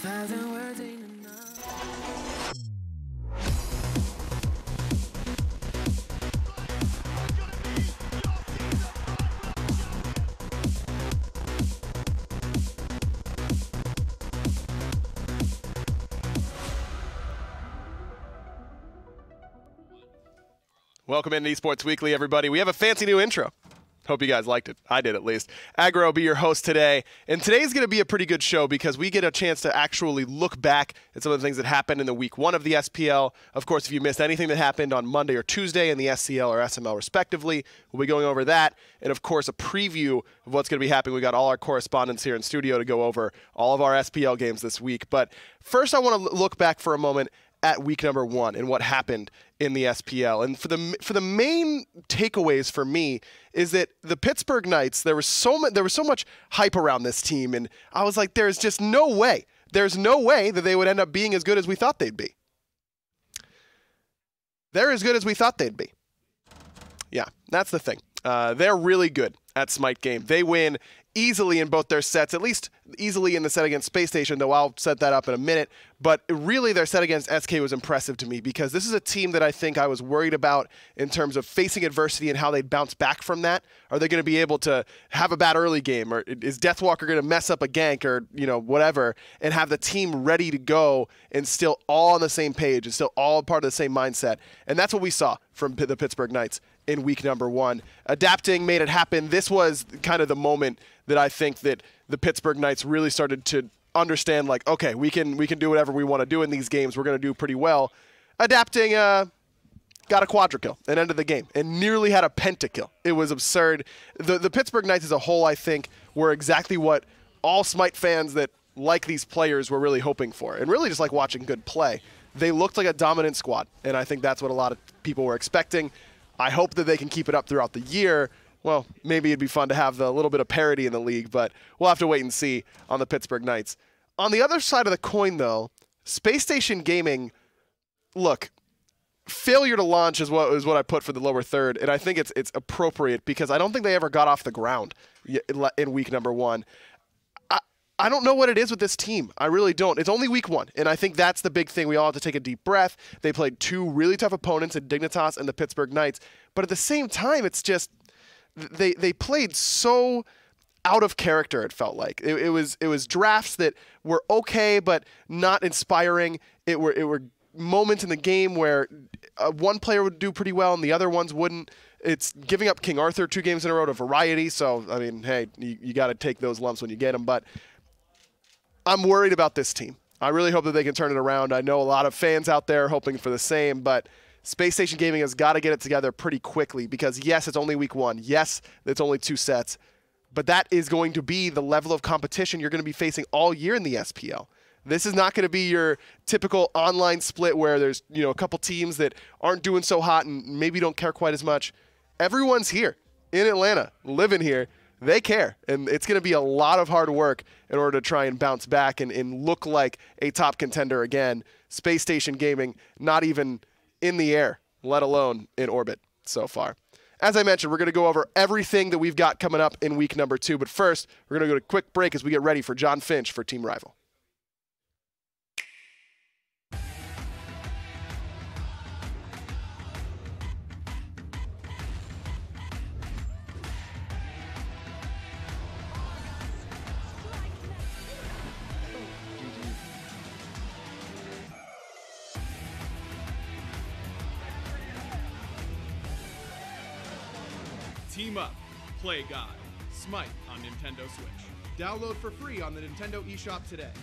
1,000 words ain't enough. Welcome into Esports Weekly, everybody. We have a fancy new intro. Hope you guys liked it. I did, at least. Aggro will be your host today. And today's going to be a pretty good show because we get a chance to actually look back at some of the things that happened in the week one of the SPL. Of course, if you missed anything that happened on Monday or Tuesday in the SCL or SML, respectively, we'll be going over that. And, of course, a preview of what's going to be happening. We got all our correspondents here in studio to go over all of our SPL games this week. But first, I want to look back for a moment at week number one and what happened in the SPL. And for the main takeaways for me is that the Pittsburgh Knights, there was so much hype around this team, and I was like, there's just no way. There's no way that they would end up being as good as we thought they'd be. They're as good as we thought they'd be. Yeah, that's the thing. They're really good at SMITE game. They win easily in both their sets, at least easily in the set against Space Station, though I'll set that up in a minute. But really, their set against SK was impressive to me because this is a team that I think I was worried about in terms of facing adversity and how they'd bounce back from that. Are they going to be able to have a bad early game, or is Deathwalker going to mess up a gank or whatever, and have the team ready to go and still all on the same page and still all part of the same mindset? And that's what we saw from the Pittsburgh Knights in week number one. Adapting made it happen. This was kind of the moment that I think that the Pittsburgh Knights really started to understand, like, okay, we can do whatever we want to do in these games. We're going to do pretty well. Adapting got a quadra-kill and ended the game and nearly had a pentakill. It was absurd. The Pittsburgh Knights as a whole, I think, were exactly what all SMITE fans that like these players were really hoping for, and really just like watching good play. They looked like a dominant squad, and I think that's what a lot of people were expecting. I hope that they can keep it up throughout the year. Well, maybe it'd be fun to have the little bit of parity in the league, but we'll have to wait and see on the Pittsburgh Knights. On the other side of the coin, though, Space Station Gaming, look, failure to launch is what I put for the lower third, and I think it's appropriate because I don't think they ever got off the ground in week number one. I don't know what it is with this team. I really don't. It's only week one, and I think that's the big thing. We all have to take a deep breath. They played two really tough opponents in Dignitas and the Pittsburgh Knights, but at the same time, it's just they played so out of character, it felt like. It was drafts that were okay, but not inspiring. It were moments in the game where one player would do pretty well and the other ones wouldn't. It's giving up King Arthur 2 games in a row to Variety, so, I mean, hey, you got to take those lumps when you get them, but I'm worried about this team. I really hope that they can turn it around. I know a lot of fans out there hoping for the same, but Space Station Gaming has got to get it together pretty quickly because, yes, it's only week one. Yes, it's only 2 sets, but that is going to be the level of competition you're going to be facing all year in the SPL. This is not going to be your typical online split where there's a couple teams that aren't doing so hot and maybe don't care quite as much. Everyone's here in Atlanta, living here. They care, and it's going to be a lot of hard work in order to try and bounce back and look like a top contender again. Space Station Gaming, not even in the air, let alone in orbit so far. As I mentioned, we're going to go over everything that we've got coming up in week number 2, but first, we're going to go to a quick break as we get ready for John Finch for Team Rival. Team up, play God. SMITE on Nintendo Switch. Download for free on the Nintendo eShop today.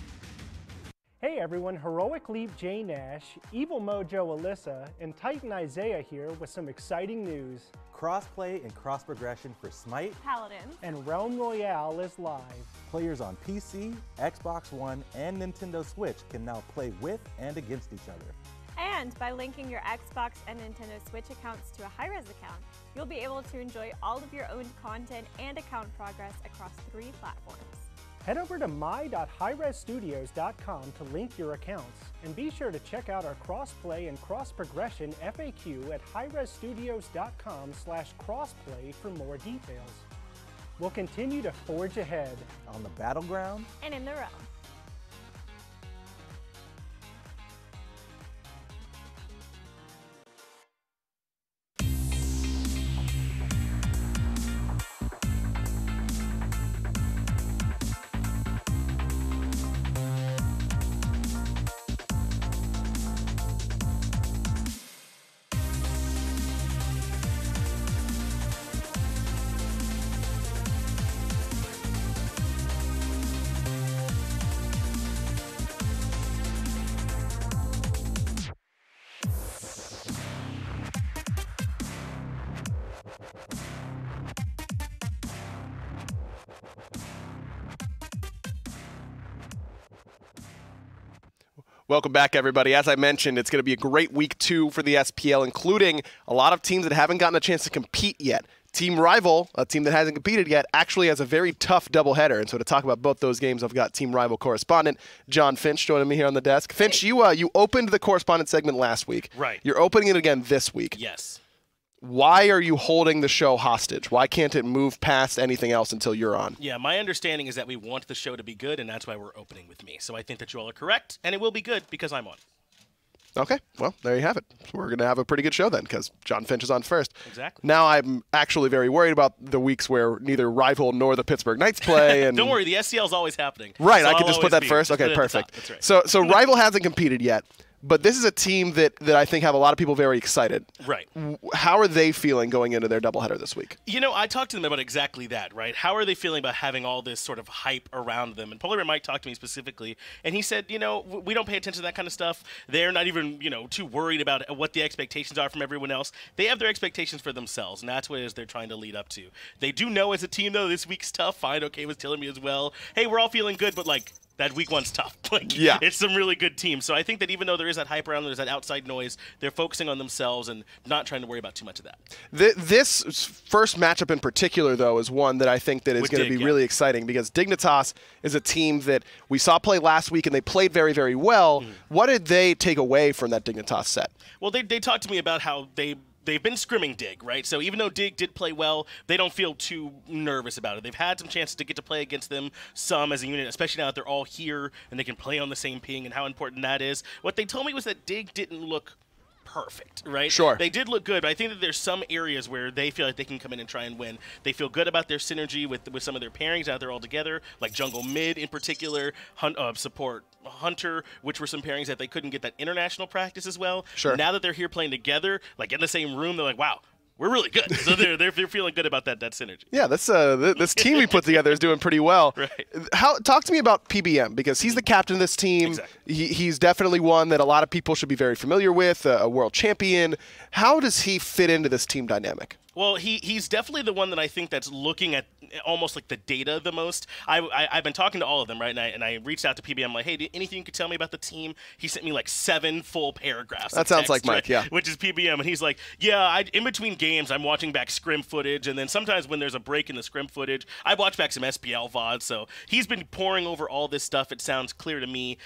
Hey everyone, Heroic Leap J Nash, Evil Mojo Alyssa, and Titan Isaiah here with some exciting news. Crossplay and cross-progression for SMITE, Paladin, and Realm Royale is live. Players on PC, Xbox One, and Nintendo Switch can now play with and against each other. And by linking your Xbox and Nintendo Switch accounts to a high-res account, you'll be able to enjoy all of your own content and account progress across 3 platforms. Head over to my.highresstudios.com to link your accounts, and be sure to check out our crossplay and cross-progression FAQ at highresstudios.com/crossplay for more details. We'll continue to forge ahead on the battleground and in the realm. Welcome back, everybody. As I mentioned, it's going to be a great week 2 for the SPL, including a lot of teams that haven't gotten a chance to compete yet. Team Rival, a team that hasn't competed yet, actually has a very tough doubleheader. And so to talk about both those games, I've got Team Rival correspondent John Finch joining me here on the desk. Finch, you opened the correspondent segment last week. Right. You're opening it again this week. Yes. Why are you holding the show hostage? Why can't it move past anything else until you're on? Yeah, my understanding is that we want the show to be good, and that's why we're opening with me. So I think that you all are correct, and it will be good because I'm on. Okay, well, there you have it. We're going to have a pretty good show then because John Finch is on first. Exactly. Now I'm actually very worried about the weeks where neither Rival nor the Pittsburgh Knights play. And Don't worry, the SCL is always happening. Right, so I could just put that first? Okay, perfect. That's right. So Rival hasn't competed yet, but this is a team that I think have a lot of people very excited. Right. How are they feeling going into their doubleheader this week? You know, I talked to them about exactly that, right? How are they feeling about having all this sort of hype around them? And Polar Bear Mike talked to me specifically, and he said, you know, we don't pay attention to that kind of stuff. They're not even, you know, too worried about what the expectations are from everyone else. They have their expectations for themselves, and that's what it is they're trying to lead up to. They do know as a team, though, this week's tough. Fine, okay, was telling me as well. Hey, we're all feeling good, but, like, that week one's tough. Like, yeah. It's some really good teams. So I think that even though there is that hype around, there's that outside noise, they're focusing on themselves and not trying to worry about too much of that. This first matchup in particular, though, is one that I think that is going to be really exciting because Dignitas is a team that we saw play last week, and they played very, very well. What did they take away from that Dignitas set? Well, they talked to me about how they've been scrimming Dig, right? So even though Dig did play well, they don't feel too nervous about it. They've had some chances to get to play against them, some as a unit, especially now that they're all here and they can play on the same ping and how important that is. What they told me was that Dig didn't look perfect, right? Sure. They did look good, but I think that there's some areas where they feel like they can come in and try and win. They feel good about their synergy with some of their pairings out there all together, like jungle mid in particular, support Hunter, which were some pairings that they couldn't get that international practice as well. Sure. Now that they're here playing together, like in the same room, they're like, wow, we're really good. So they're feeling good about that synergy. Yeah, this team we put together is doing pretty well. Right. Talk to me about PBM because he's the captain of this team. Exactly. He's definitely one that a lot of people should be very familiar with, a world champion. How does he fit into this team dynamic? Well, he's definitely the one that I think that's looking at almost like the data the most. I've been talking to all of them, right? And I reached out to PBM like, hey, anything you could tell me about the team? He sent me like 7 full paragraphs. That sounds like Mike, right? yeah. Which is PBM, and he's like, yeah, in between games, I'm watching back scrim footage, and then sometimes when there's a break in the scrim footage, I watch back some SPL VOD. So he's been pouring over all this stuff. It sounds clear to me,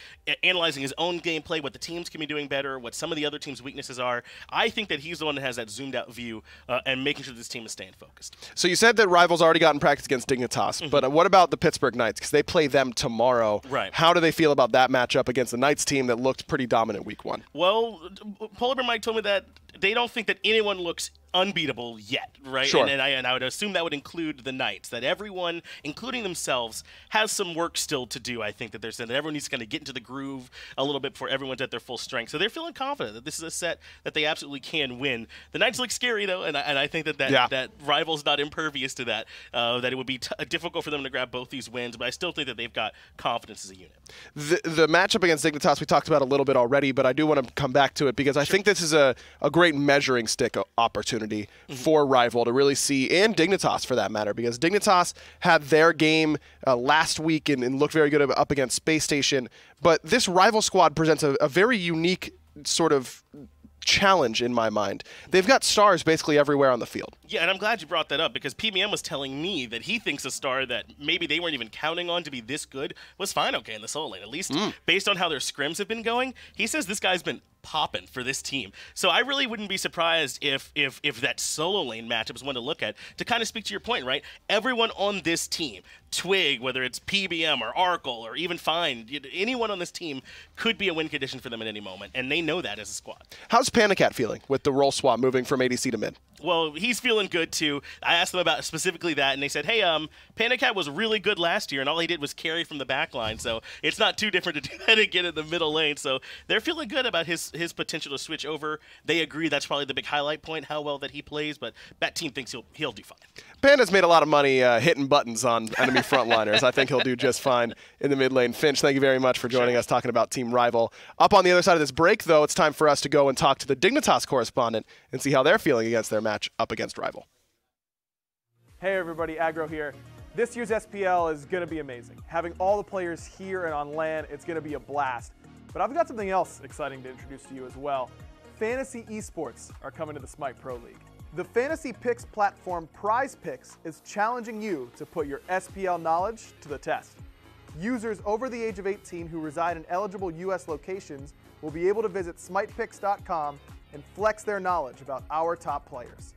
analyzing his own gameplay, what the teams can be doing better, what some of the other teams' weaknesses are. I think that he's the one that has that zoomed out view and making sure this team is staying focused. So you said that Rival's already gotten practice against Dignitas, but what about the Pittsburgh Knights? Because they play them tomorrow. Right. How do they feel about that matchup against the Knights team that looked pretty dominant week 1? Well, Polar Bear Mike told me that they don't think that anyone looks unbeatable yet, right? Sure. And I would assume that would include the Knights, that everyone, including themselves, has some work still to do. I think that everyone needs to kind of get into the groove a little bit before everyone's at their full strength. So they're feeling confident that this is a set that they absolutely can win. The Knights look scary, though, and I think that Rival's not impervious to that, that it would be difficult for them to grab both these wins, but I still think that they've got confidence as a unit. The matchup against Dignitas we talked about a little bit already, but I do want to come back to it because I think this is a great measuring stick opportunity for Rival to really see, and Dignitas for that matter, because Dignitas had their game last week and looked very good up against Space Station, but this Rival squad presents a very unique sort of challenge in my mind. They've got stars basically everywhere on the field. Yeah, and I'm glad you brought that up because PBM was telling me that he thinks a star that maybe they weren't even counting on to be this good was fine okay in the solo lane. At least based on how their scrims have been going, he says this guy's been popping for this team. So I really wouldn't be surprised if that solo lane matchup is one to look at. To kind of speak to your point, right? Everyone on this team, Twig, whether it's PBM or Arkle or even Fine, anyone on this team could be a win condition for them at any moment, and they know that as a squad. How's Panicat feeling with the role swap moving from ADC to mid? Well, he's feeling good too. I asked them about specifically that, and they said, hey, Panicat was really good last year, and all he did was carry from the back line, so it's not too different to do that again in the middle lane. So they're feeling good about his potential to switch over. They agree that's probably the big highlight point, how well that he plays, but that team thinks he'll do fine. Panda's made a lot of money hitting buttons on enemy frontliners. I think he'll do just fine in the mid lane. Finch, thank you very much for joining us talking about Team Rival. Up on the other side of this break, though, it's time for us to go and talk to the Dignitas correspondent and see how they're feeling against their match up against Rival. Hey everybody, Aggro here. This year's SPL is going to be amazing. Having all the players here and on LAN, it's going to be a blast. But I've got something else exciting to introduce to you as well. Fantasy esports are coming to the SMITEPro League. The fantasy picks platform Prize Picks is challenging you to put your SPL knowledge to the test. Users over the age of 18 who reside in eligible US locations will be able to visit SMITEPicks.com and flex their knowledge about our top players.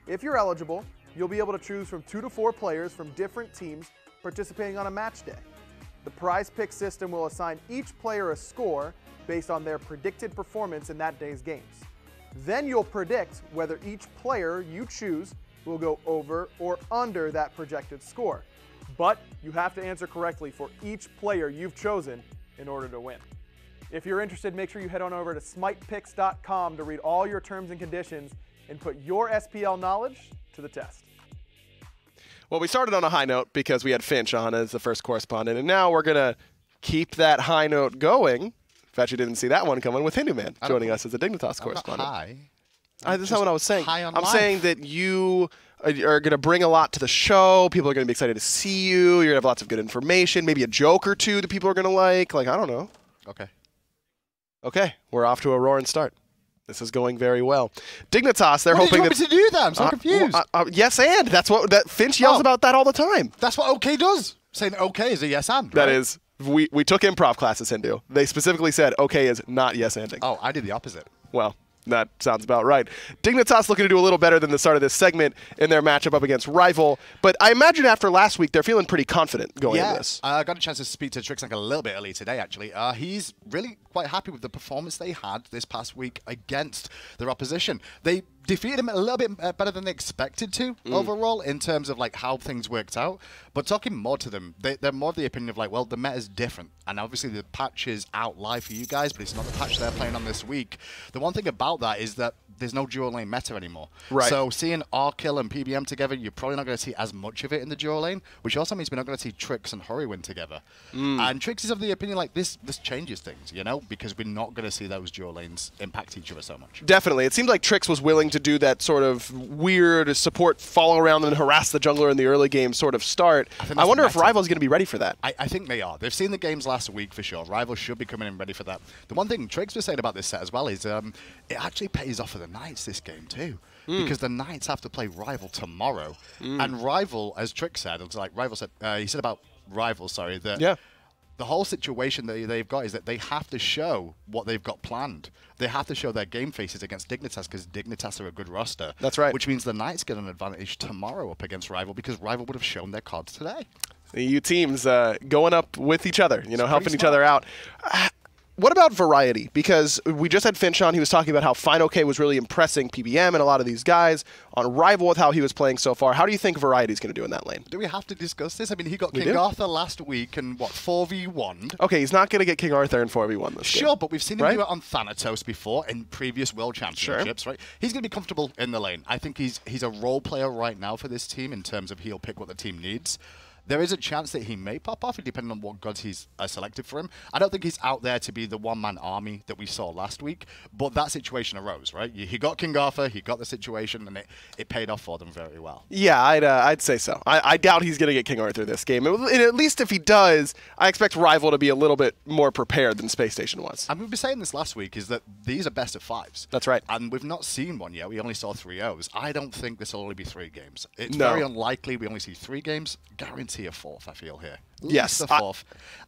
If you're eligible, you'll be able to choose from 2 to 4 players from different teams participating on a match day. The Prize Pick system will assign each player a score based on their predicted performance in that day's games. Then you'll predict whether each player you choose will go over or under that projected score. But you have to answer correctly for each player you've chosen in order to win. If you're interested, make sure you head on over to SMITEPicks.com to read all your terms and conditions and put your SPL knowledge to the test. Well, we started on a high note because we had Finch on as the first correspondent, and now we're going to keep that high note going. In fact, you didn't see that one coming with Hinduman joining us as a Dignitas correspondent. That's not what I was saying. I'm saying that you are going to bring a lot to the show. People are going to be excited to see you. You're going to have lots of good information, maybe a joke or two that people are going to like. Like, I don't know. Okay. Okay, we're off to a roaring start. This is going very well. Dignitas, they're What hoping did you want me to do that? I'm so confused. Yes, and that's what Finch yells about that all the time. That's what OK does. Saying OK is a yes and. That right? is, we took improv classes, Hindu. They specifically said OK is not yes anding. Oh, I did the opposite. Well, that sounds about right. Dignitas looking to do a little better than the start of this segment in their matchup up against Rival, but I imagine after last week they're feeling pretty confident going into this. I got a chance to speak to Trixank a little bit earlier today, actually. He's really quite happy with the performance they had this past week against their opposition. They defeated him a little bit better than they expected to overall in terms of like how things worked out. But talking more to them, they're more of the opinion of like, well, the meta is different. And obviously the patch is out live for you guys, but it's not the patch they're playing on this week. The one thing about that is that there's no dual lane meta anymore. Right. So seeing R-Kill and PBM together, you're probably not going to see as much of it in the dual lane, which also means we're not going to see Trix and Hurry win together. And Trix is of the opinion like this changes things, you know, because we're not going to see those dual lanes impact each other so much. Definitely. It seemed like Trix was willing to do that sort of weird support, follow around and harass the jungler in the early game sort of start. I wonder if Rival's going to be ready for that. I think they are. They've seen the games last week for sure. Rival should be coming in ready for that. The one thing Trix was saying about this set as well is it actually pays off for the Knights this game too. Because the Knights have to play Rival tomorrow. And Rival, as Trix said, it's like Rival said, he said about Rival, sorry, that the whole situation that they've got is that they have to show what they've got planned. They have to show their game faces against Dignitas because Dignitas are a good roster. That's right. Which means the Knights get an advantage tomorrow up against Rival because Rival would have shown their cards today. The EU teams going up with each other, you know, helping each other out. What about variety? Because we just had Finch on. He was talking about how Fine OK was really impressing PBM and a lot of these guys on Rival with how he was playing so far. How do you think Variety is going to do in that lane? Do we have to discuss this? I mean, he got King Arthur last week and, what, 4v1'd? Okay, he's not going to get King Arthur in 4v1 this game. Sure, but we've seen him do it on Thanatos before in previous World Championships, right? He's going to be comfortable in the lane. I think he's a role player right now for this team in terms of he'll pick what the team needs. There is a chance that he may pop off, depending on what gods he's selected for him. I don't think he's out there to be the one-man army that we saw last week, but that situation arose, right? He got King Arthur, he got the situation, and it paid off for them very well. Yeah, I'd say so. I doubt he's going to get King Arthur this game. And at least if he does, I expect Rival to be a little bit more prepared than Space Station was. And we've been saying this last week, is that these are best of 5s. That's right. And we've not seen one yet. We only saw 3-0s. I don't think this will only be 3 games. It's very unlikely we only see 3 games. Guarantee a 4th, I feel here. Yes. The 4th.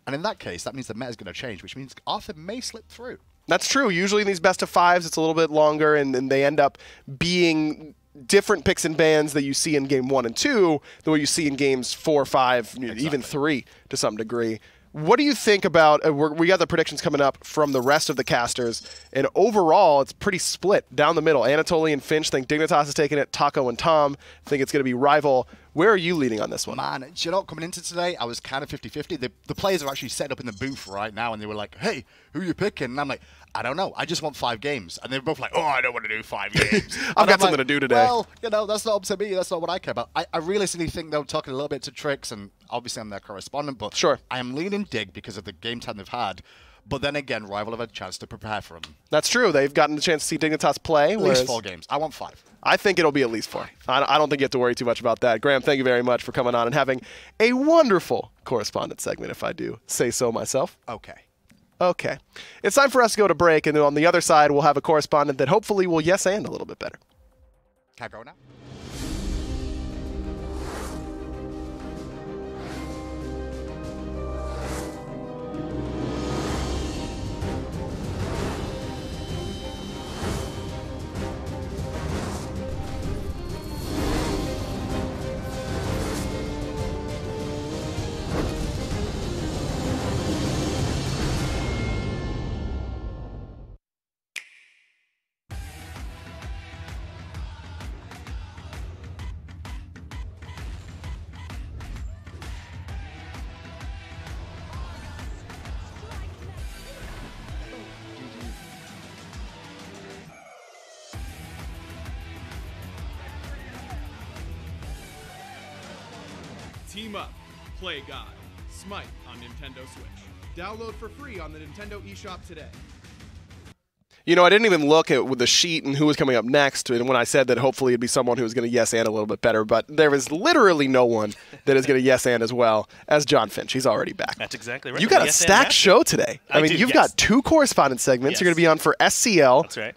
And in that case, that means the meta is going to change, which means Arthur may slip through. That's true. Usually in these best of 5s, it's a little bit longer, and they end up being different picks and bans that you see in game 1 and 2 than what you see in games 4, 5, even 3 to some degree. What do you think about, we got the predictions coming up from the rest of the casters, and overall, it's pretty split down the middle. Anatoly and Finch think Dignitas is taking it. Taco and Tom think it's going to be Rival. Where are you leading on this one? Man, you know, coming into today, I was kind of 50-50. The players are actually set up in the booth right now, and they were like, hey, who are you picking? And I'm like, I don't know. I just want 5 games. And they're both like, oh, I don't want to do 5 games. I've got something to do today. Well, you know, that's not up to me. That's not what I care about. I realistically think, though, talking a little bit to Trix, and obviously I'm their correspondent, but I am leaning Dig because of the game time they've had. But then again, Rival have had a chance to prepare for them. That's true. They've gotten the chance to see Dignitas play. At least 4 games. I want 5. I think it'll be at least 4. I don't think you have to worry too much about that. Graham, thank you very much for coming on and having a wonderful correspondent segment, if I do say so myself. Okay. Okay. It's time for us to go to break, and then on the other side, we'll have a correspondent that hopefully will yes and a little bit better. Can I go now? Team up, play God. SMITE on Nintendo Switch. Download for free on the Nintendo eShop today. You know, I didn't even look at the sheet and who was coming up next, and when I said that hopefully it'd be someone who was going to yes and a little bit better, but there is literally no one that is going to yes and as well as John Finch. He's already back. That's exactly right. You got a Yes and stacked master. show today. I mean, do, you've yes. got 2 correspondent segments. Yes. You're going to be on for SCL. That's right.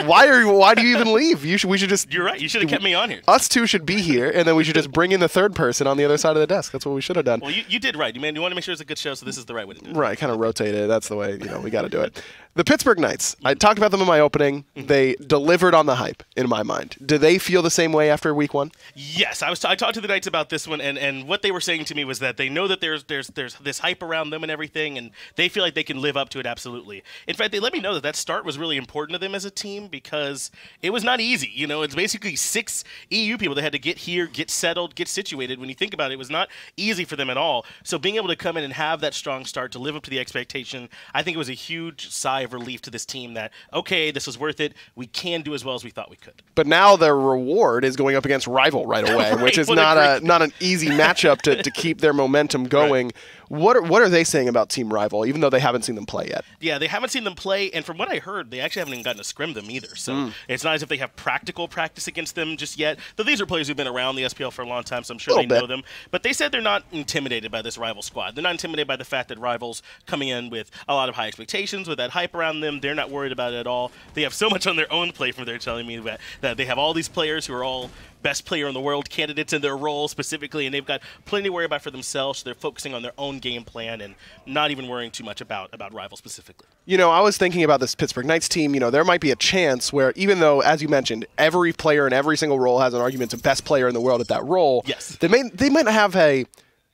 Why do you even leave? We should just. You're right. You should have kept me on here. Us 2 should be here, and then we should just bring in the third person on the other side of the desk. That's what we should have done. Well, you did right. You want to make sure it's a good show, so this is the right way to do it. Right, kind of rotate it. That's the way, we got to do it. The Pittsburgh Knights. I talked about them in my opening. They delivered on the hype, in my mind. Do they feel the same way after week 1? Yes, I talked to the Knights about this one, and what they were saying to me was that they know that there's this hype around them and everything, and they feel like they can live up to it absolutely. In fact, they let me know that start was really important to them as a team because it was not easy. It's basically 6 EU people that had to get here, get settled, get situated. When you think about it, it was not easy for them at all. So being able to come in and have that strong start to live up to the expectation, I think it was a huge sigh of relief to this team that, okay, this was worth it. We can do as well as we thought we could. But now their reward is going up against Rival right away, Right, which is what not an easy matchup to keep their momentum going. Right. What are they saying about Team Rival, even though they haven't seen them play yet? Yeah, they haven't seen them play, and from what I heard, they actually haven't even gotten to scrim them either. So it's not as if they have practical practice against them just yet. Though these are players who've been around the SPL for a long time, so I'm sure they know them. But they said they're not intimidated by this Rival squad. They're not intimidated by the fact that Rival's coming in with a lot of high expectations, with that hype around them. They're not worried about it at all. They have so much on their own plate from they're telling me that they have all these players who are all best player in the world candidates in their role specifically, and they've got plenty to worry about for themselves, so they're focusing on their own game plan and not even worrying too much about Rival specifically. I was thinking about this Pittsburgh Knights team. There might be a chance where, even though, as you mentioned, every player in every single role has an argument to best player in the world at that role, yes, they might not have a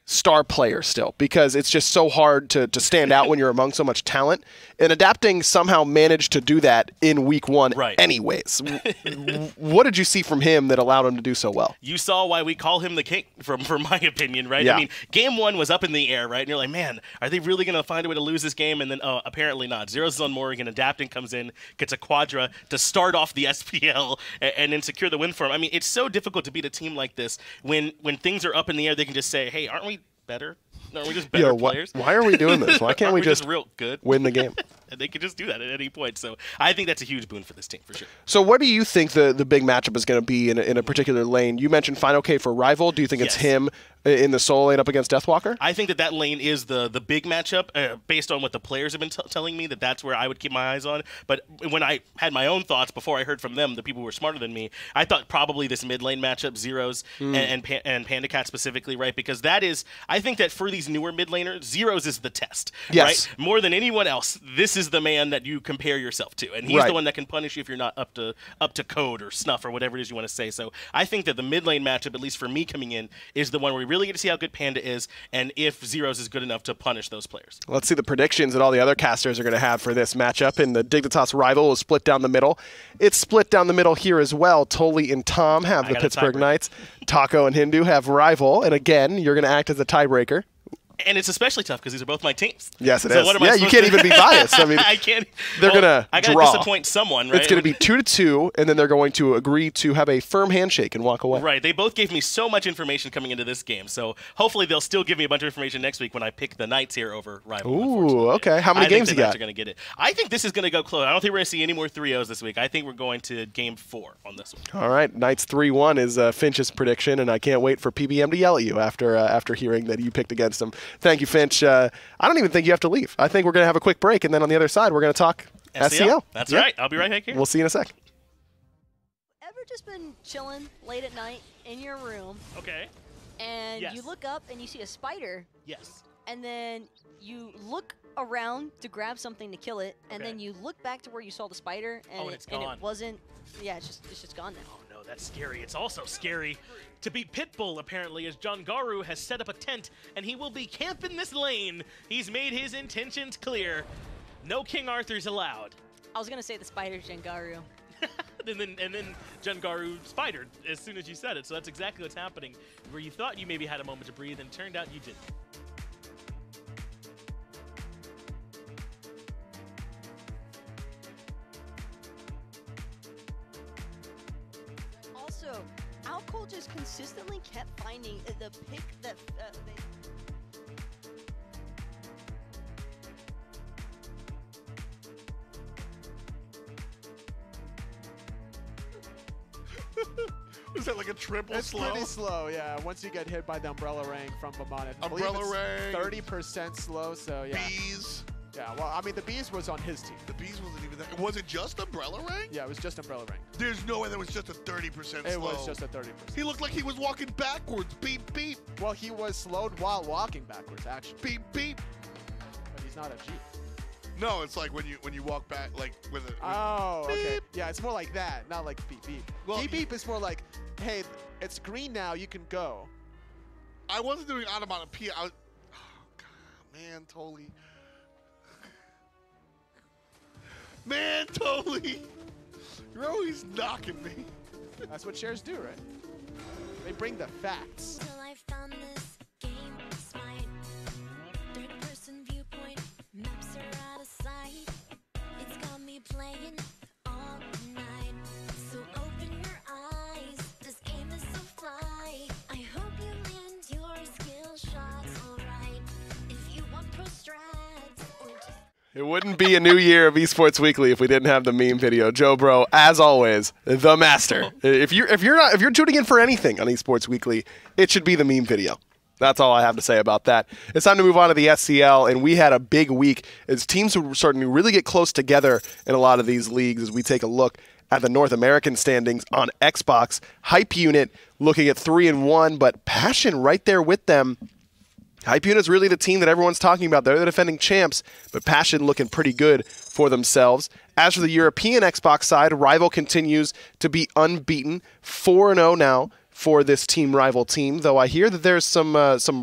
star player still, because it's just so hard to stand out when you're among so much talent. And Adapting somehow managed to do that in week 1 anyways. What did you see from him that allowed him to do so well? You saw why we call him the king, from my opinion, right? Yeah. I mean, game 1 was up in the air, right? And you're like, man, are they really going to find a way to lose this game? And then, apparently not. Zeros is on Morrigan. Adapting comes in, gets a quadra to start off the SPL and then secure the win for him. I mean, it's so difficult to beat a team like this when things are up in the air. They can just say, hey, aren't we better? Aren't we just better players? Why are we doing this? Why can't we just real good? Win the game? And they can just do that at any point. So I think that's a huge boon for this team, for sure. So what do you think the big matchup is going to be in a particular lane? You mentioned Final K for Rival. Do you think it's him in the solo lane up against Deathwalker? I think that lane is the big matchup based on what the players have been telling me, that's where I would keep my eyes on. But when I had my own thoughts before I heard from them, the people who were smarter than me, I thought probably this mid lane matchup, Zeros and Panda Cat specifically, right? Because I think that for these newer mid laners, Zeros is the test, right? More than anyone else, this is the man that you compare yourself to, and he's the one that can punish you if you're not up to code or snuff or whatever it is you want to say. So I think that the mid lane matchup, at least for me coming in, is the one where we really get to see how good Panda is and if Zeros is good enough to punish those players. Let's see the predictions that all the other casters are going to have for this matchup. And the Dignitas Rival is split down the middle. It's split down the middle here as well. Tolly and Tom have the Pittsburgh Knights. Taco and Hindu have Rival. And again, you're going to act as a tiebreaker. And it's especially tough because these are both my teams. Yes, it is. Yeah, you can't even be biased. I mean, I can't. They're going to I draw. got to disappoint someone, right? It's going to be 2-2, and then they're going to agree to have a firm handshake and walk away. Right. They both gave me so much information coming into this game, so hopefully they'll still give me a bunch of information next week when I pick the Knights here over Rival. Ooh, okay. How many games you got? I think the Knights are going to get it. I think this is going to go close. I don't think we're going to see any more 3-0s this week. I think we're going to game 4 on this one. All right. Knights 3-1 is Finch's prediction, and I can't wait for PBM to yell at you after hearing that you picked against him. Thank you, Finch. I don't even think you have to leave. I think we're going to have a quick break, and then on the other side, we're going to talk SCL. That's right. I'll be right back here. We'll see you in a sec. Ever just been chilling late at night in your room? Okay. And Yes. you look up and you see a spider, Yes. and then you look around to grab something to kill it, and Okay. then you look back to where you saw the spider, and, It's gone. it wasn't. Yeah, it's just gone now. Oh no, that's scary. It's also scary to beat Pitbull, apparently, as John Garu has set up a tent, and he will be camping this lane. He's made his intentions clear. No King Arthurs allowed. I was gonna say the spider's Jengaru. and then John Garu spidered as soon as you said it, so that's exactly what's happening. Where you thought you maybe had a moment to breathe, and turned out you didn't. Also, Alcohol just consistently kept finding the pick that they. Is that like a triple It's slow? pretty slow, yeah. Once you get hit by the umbrella ring from Bamon, I believe Umbrella it's ring. 30% slow, so yeah. Bees. Yeah, well, I mean, the Bees was on his team. The bees wasn't even there. Was it just umbrella ring? Yeah, it was just umbrella ring. There's no way that was just a 30% slow. It was just a 30%. He looked like he was walking backwards. Beep, beep. Well, he was slowed while walking backwards, actually. Beep, beep. But he's not a Jeep. No, it's like when you walk back, like with a. Oh, okay. Yeah, it's more like that, not like beep, beep. Well, beep, beep is more like, hey, it's green now, you can go. I wasn't doing onomatopoeia. Oh, God, man, totally. Man, totally. You're always knocking me. That's what shares do, right? They bring the facts. Till I found this game, SMITE. Third-person viewpoint, maps are out of sight. It's got me playing all night. So open your eyes, this game is so fly. I hope you land your skill shots alright. If you want pro strats or just It wouldn't be a new year of Esports Weekly if we didn't have the meme video. Joe Bro, as always, the master. If you're tuning in for anything on Esports Weekly, it should be the meme video. That's all I have to say about that. It's time to move on to the SCL, and we had a big week as teams were starting to really get close together in a lot of these leagues as we take a look at the North American standings on Xbox. Hype Unit looking at 3-1, but Passion right there with them. Hype Unit's really the team that everyone's talking about. They're the defending champs, but Passion looking pretty good for themselves. As for the European Xbox side, Rival continues to be unbeaten, 4-0 now for this Team Rival team, though I hear that there's some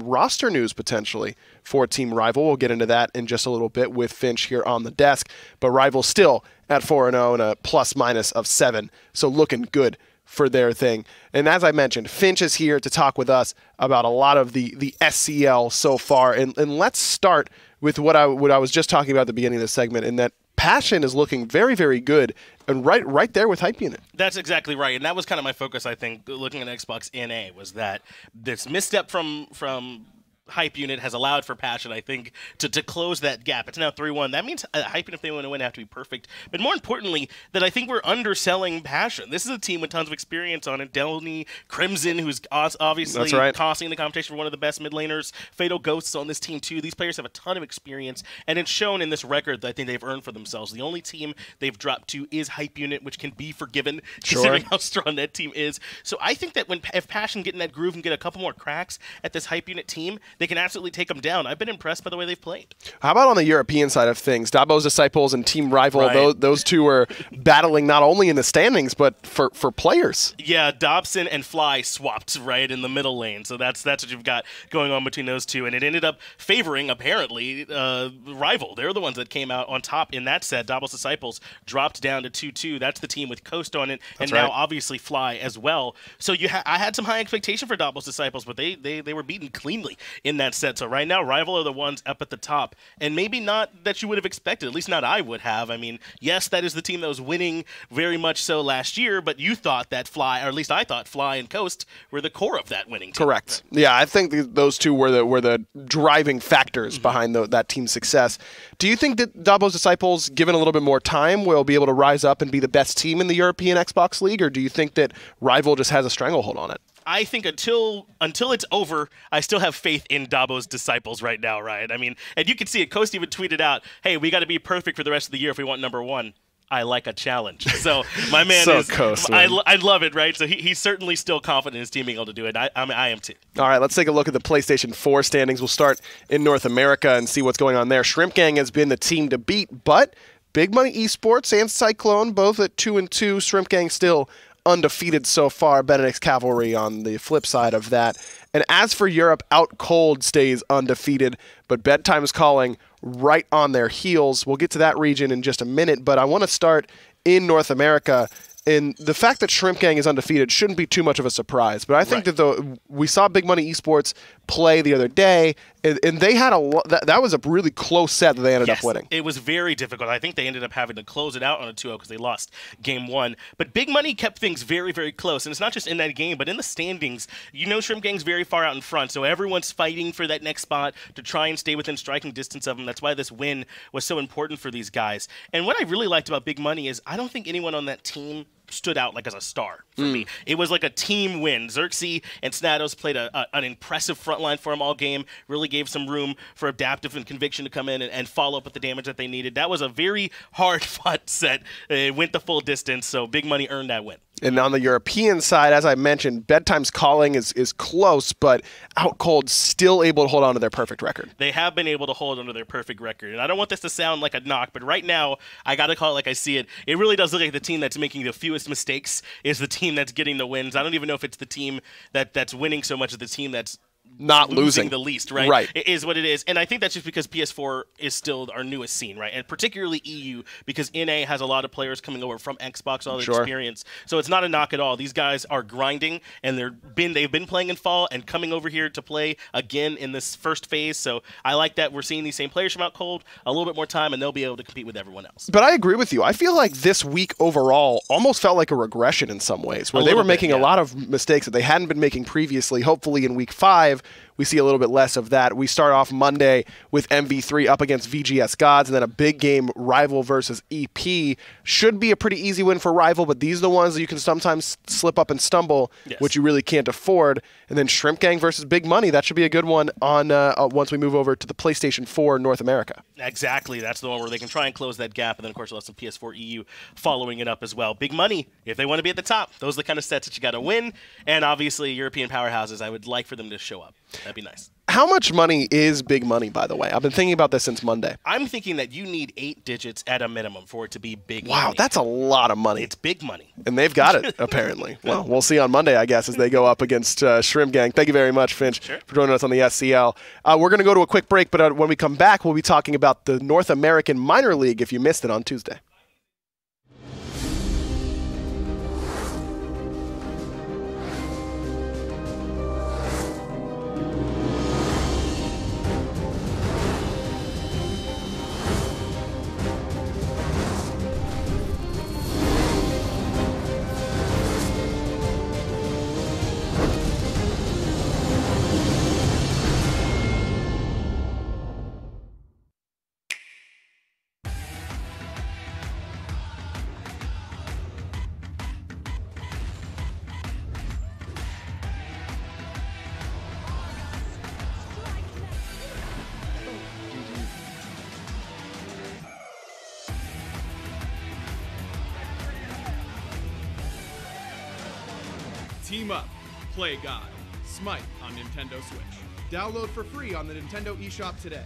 roster news potentially for Team Rival. We'll get into that in just a little bit with Finch here on the desk, but Rival still at 4-0 and a plus-minus of 7, so looking good for their thing. And as I mentioned, Finch is here to talk with us about a lot of the SCL so far. And let's start with what I was just talking about at the beginning of the segment, in that Passion is looking very, very good and right there with Hype Unit. That's exactly right. And that was kind of my focus, I think, looking at Xbox NA, was that this misstep from Hype Unit has allowed for Passion, I think, to close that gap. It's now 3-1. That means Hype Unit, if they want to win, have to be perfect. But more importantly, that I think we're underselling Passion. This is a team with tons of experience on it. Delny, Crimson, who's obviously costing the competition for one of the best mid laners. Fatal Ghosts on this team, too. These players have a ton of experience, and it's shown in this record that I think they've earned for themselves. The only team they've dropped to is Hype Unit, which can be forgiven, considering how strong that team is. So I think that if Passion get in that groove and get a couple more cracks at this Hype Unit team, they can absolutely take them down. I've been impressed by the way they've played. How about on the European side of things? Dabo's Disciples and Team Rival, those two are battling not only in the standings, but for players. Yeah, Dobson and Fly swapped right in the middle lane, so that's what you've got going on between those two, and it ended up favoring, apparently, Rival. They're the ones that came out on top in that set. Dabo's Disciples dropped down to 2-2. That's the team with Coast on it, and now obviously Fly as well. So I had some high expectation for Dabo's Disciples, but they were beaten cleanly in that set. So right now, Rival are the ones up at the top, and maybe not that you would have expected, at least not I would have. I mean, yes, that is the team that was winning very much so last year, but you thought that Fly, or at least I thought Fly and Coast were the core of that winning team. Correct. Yeah, I think those two were the driving factors behind that team's success. Do you think that Dabo's Disciples, given a little bit more time, will be able to rise up and be the best team in the European Xbox League, or do you think that Rival just has a stranglehold on it? I think until it's over, I still have faith in Dabo's disciples right now, Ryan. I mean, and you can see it. Coast even tweeted out, "Hey, we got to be perfect for the rest of the year if we want #1. I like a challenge." So my man So is. Coast, I man. love it, right? So he's certainly still confident in his team being able to do it. I am too. All right, let's take a look at the PlayStation 4 standings. We'll start in North America and see what's going on there. Shrimp Gang has been the team to beat, but Big Money Esports and Cyclone both at 2-2. Shrimp Gang still undefeated so far. Benedict's Cavalry on the flip side of that. And as for Europe, Out Cold stays undefeated, but Bedtime's Calling right on their heels. We'll get to that region in just a minute, but I want to start in North America. And the fact that Shrimp Gang is undefeated shouldn't be too much of a surprise. But I think that we saw Big Money Esports play the other day, and they had that was a really close set that they ended up winning. It was very difficult. I think they ended up having to close it out on a 2-0 because they lost game 1. But Big Money kept things very, very close. And it's not just in that game, but in the standings. You know Shrimp Gang's very far out in front, so everyone's fighting for that next spot to try and stay within striking distance of them. That's why this win was so important for these guys. And what I really liked about Big Money is I don't think anyone on that team stood out like as a star for me. It was like a team win. Xerxes and Snados played an impressive front line for him all game, really gave some room for Adaptive and Conviction to come in and follow up with the damage that they needed. That was a very hard-fought set. It went the full distance, so Big Money earned that win. And on the European side, as I mentioned, Bedtime's Calling is close, but Out Cold still able to hold on to their perfect record. They have been able to hold on to their perfect record. And I don't want this to sound like a knock, but right now, I got to call it like I see it. It really does look like the team that's making the fewest mistakes is the team that's getting the wins. I don't even know if it's the team that's winning so much as the team that's not losing the least, right? Right. It is what it is. And I think that's just because PS4 is still our newest scene, right? And particularly EU, because NA has a lot of players coming over from Xbox, all the experience. So it's not a knock at all. These guys are grinding, and they've been playing in fall and coming over here to play again in this first phase. So I like that we're seeing these same players from Out Cold a little bit more time, and they'll be able to compete with everyone else. But I agree with you. I feel like this week overall almost felt like a regression in some ways, where they were making a lot of mistakes that they hadn't been making previously. Hopefully in week 5, we see a little bit less of that. We start off Monday with MV3 up against VGS Gods, and then a big game, Rival versus EP. Should be a pretty easy win for Rival, but these are the ones that you can sometimes slip up and stumble, which you really can't afford. And then Shrimp Gang versus Big Money. That should be a good one on once we move over to the PlayStation 4 North America. Exactly. That's the one where they can try and close that gap, and then, of course, we'll have some PS4 EU following it up as well. Big Money, if they want to be at the top, those are the kind of sets that you got to win. And obviously, European powerhouses, I would like for them to show up. That'd be nice. How much money is Big Money, by the way? I've been thinking about this since Monday. I'm thinking that you need 8 digits at a minimum for it to be big money. Wow, that's a lot of money. It's big money. And they've got it, apparently. Well, we'll see on Monday, I guess, as they go up against Shrimp Gang. Thank you very much, Finch, for joining us on the SCL. We're going to go to a quick break, but when we come back, we'll be talking about the North American Minor League if you missed it on Tuesday. Team Up, Play God, SMITE on Nintendo Switch. Download for free on the Nintendo eShop today.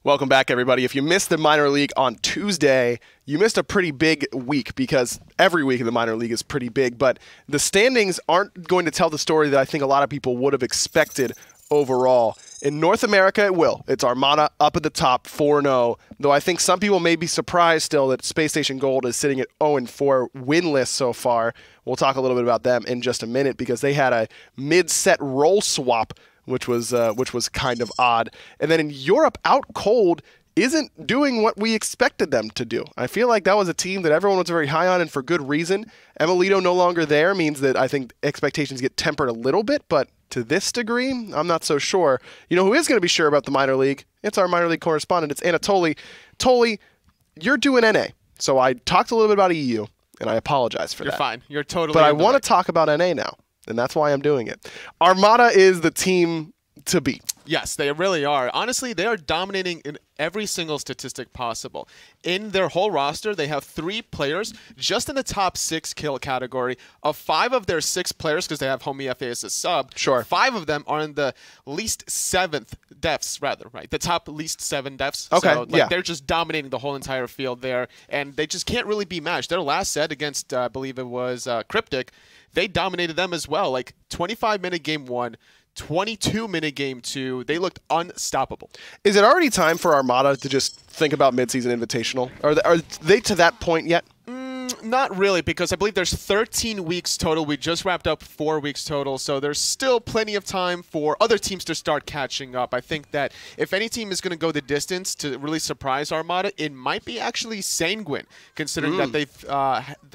Welcome back, everybody. If you missed the minor league on Tuesday, you missed a pretty big week because every week in the minor league is pretty big, but the standings aren't going to tell the story that I think a lot of people would have expected overall. In North America, it will. It's Armada up at the top, 4-0, though I think some people may be surprised still that Space Station Gold is sitting at 0-4 winless so far. We'll talk a little bit about them in just a minute because they had a mid-set roll swap, which was kind of odd. And then in Europe, Out Cold isn't doing what we expected them to do. I feel like that was a team that everyone was very high on, and for good reason. Emilito no longer there means that I think expectations get tempered a little bit, but to this degree, I'm not so sure. You know who is going to be sure about the minor league? It's our minor league correspondent. It's Anatoly. Toly, you're doing NA. So I talked a little bit about EU, and I apologize for that. You're fine. You're totally But I want to talk about NA now. and that's why I'm doing it. Armada is the team to beat. Yes, they really are. Honestly, they are dominating in every single statistic possible. In their whole roster, they have 3 players just in the top 6 kill category. Of 5 of their 6 players, because they have Homie FA as a sub, 5 of them are in the least 7th deaths, rather, right? The top least 7 deaths. Okay, so, they're just dominating the whole entire field there, and they just can't really be matched. Their last set against, I believe it was Cryptic, they dominated them as well. Like 25-minute game 1, 22-minute game 2, they looked unstoppable. Is it already time for Armada to just think about midseason invitational? Are they to that point yet? Not really, because I believe there's 13 weeks total. We just wrapped up 4 weeks total, so there's still plenty of time for other teams to start catching up. I think that if any team is going to go the distance to really surprise Armada, it might be actually Sanguine, considering that they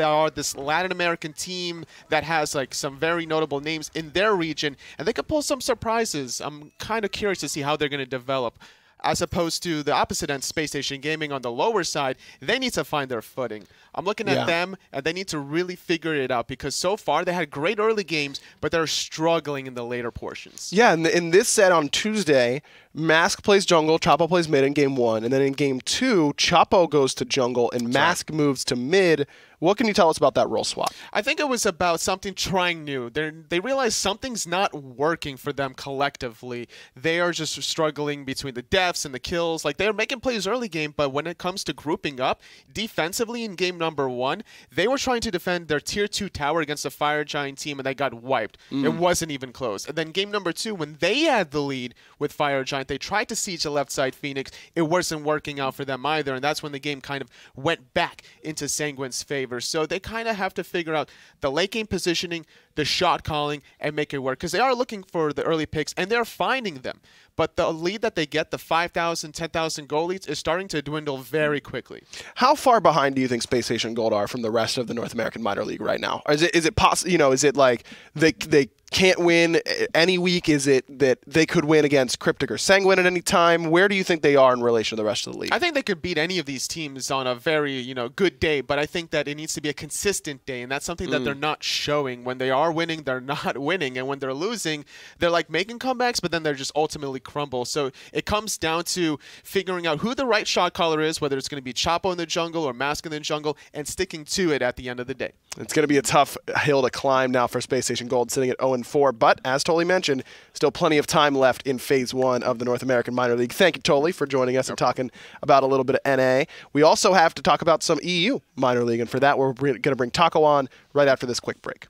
are this Latin American team that has like some very notable names in their region, and they could pull some surprises. I'm kind of curious to see how they're going to develop. As opposed to the opposite end, Space Station Gaming on the lower side, they need to find their footing. I'm looking at them, and they need to really figure it out because so far they had great early games, but they're struggling in the later portions. Yeah, in this set on Tuesday, Mask plays jungle, Chapo plays mid in game 1, and then in game 2, Chapo goes to jungle, and Mask moves to mid. What can you tell us about that role swap? I think it was about something trying new. They realized something's not working for them collectively. They are just struggling between the deaths and the kills. Like, they're making plays early game, but when it comes to grouping up, defensively in game number 1, they were trying to defend their tier 2 tower against a Fire Giant team, and they got wiped. It wasn't even close. And then game number 2, when they had the lead with Fire Giant, they tried to siege the left side Phoenix. It wasn't working out for them either, and that's when the game kind of went back into Sanguine's favor. So they kind of have to figure out the late game positioning, the shot calling, and make it work. Because they are looking for the early picks, and they're finding them. But the lead that they get, the 5,000, 10,000 goal leads, is starting to dwindle very quickly. How far behind do you think Space Station Gold are from the rest of the North American minor league right now? Or is it possible? You know, is it like they can't win any week? Is it that they could win against Cryptic or Sanguine at any time? Where do you think they are in relation to the rest of the league? I think they could beat any of these teams on a very, good day, but I think that it needs to be a consistent day, and that's something that they're not showing. When they are winning, they're not winning, and when they're losing, they're like making comebacks, but then they're just ultimately crumble. So it comes down to figuring out who the right shot caller is, whether it's going to be Chapo in the jungle or Mask in the jungle, and sticking to it at the end of the day. It's going to be a tough hill to climb now for Space Station Gold, sitting at 0-4. But as Tolly mentioned, still plenty of time left in Phase 1 of the North American Minor League. Thank you, Tolly, for joining us and talking about a little bit of NA. We also have to talk about some EU Minor League, and for that, we're going to bring Taco on right after this quick break.